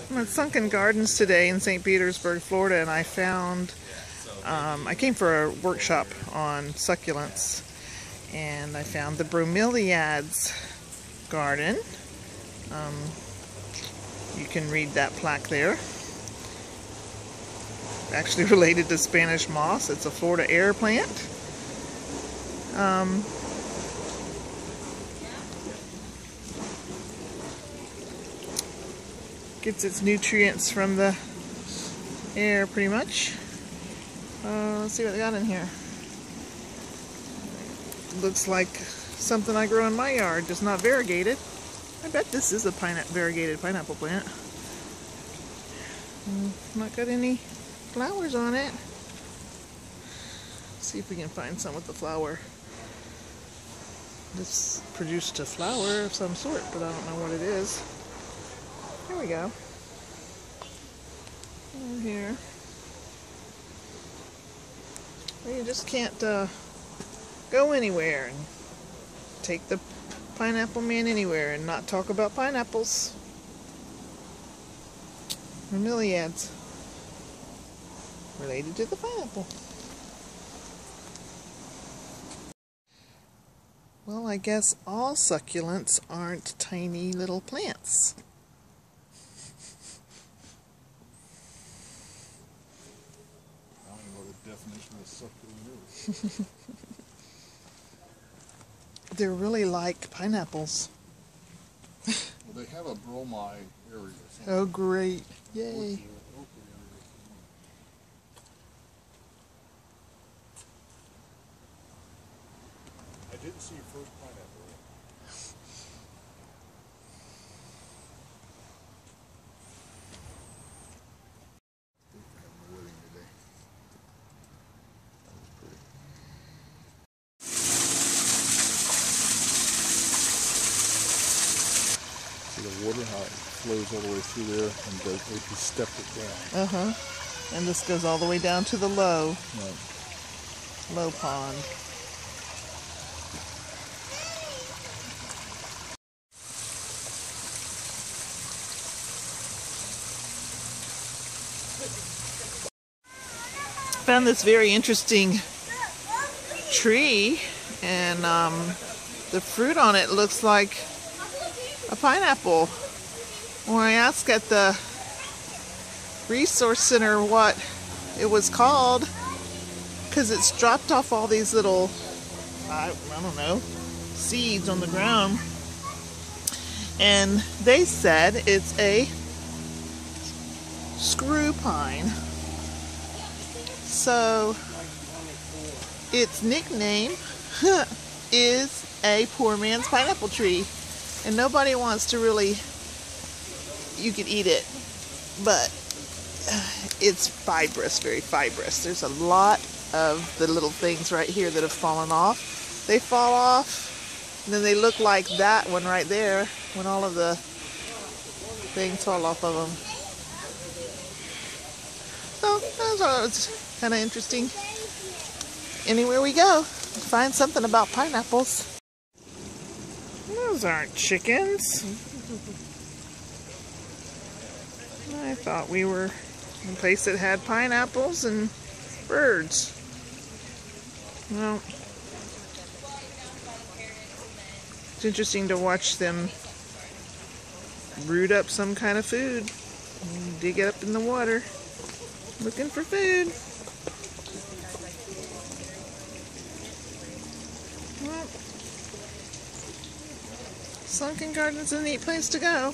I'm at Sunken Gardens today in St. Petersburg, Florida, and I found, I came for a workshop on succulents, and I found the bromeliads garden. You can read that plaque there. Actually related to Spanish moss. It's a Florida air plant. Gets its nutrients from the air pretty much. Let's see what they got in here. Looks like something I grow in my yard, just not variegated. I bet this is a variegated pineapple plant. Not got any flowers on it. See if we can find some with the flower. This produced a flower of some sort, but I don't know what it is. There we go. Over here. Well, you just can't go anywhere and take the pineapple man anywhere and not talk about pineapples. Bromeliads. Related to the pineapple. Well, I guess all succulents aren't tiny little plants. I don't know what the definition of succulent is. They're really like pineapples. Well, they have a bromide area. Oh, great. Yay. I didn't see your first pineapple. See the water, how it flows all the way through there, and they can step it down. And this goes all the way down to the low pond. Found this very interesting tree, and the fruit on it looks like a pineapple. When I asked at the resource center what it was called, because it's dropped off all these little, I don't know, seeds on the ground, and they said it's a screw pine. So its nickname is a poor man's pineapple tree, and nobody wants to really, you could eat it, but it's fibrous, very fibrous. There's a lot of the little things right here that have fallen off. They fall off, and then they look like that one right there when all of the things fall off of them. So that's kind of interesting. Anywhere we go, find something about pineapples. Those aren't chickens. I thought we were in a place that had pineapples and birds. Well, it's interesting to watch them root up some kind of food, dig it up in the water, looking for food. Well, Sunken Gardens is a neat place to go.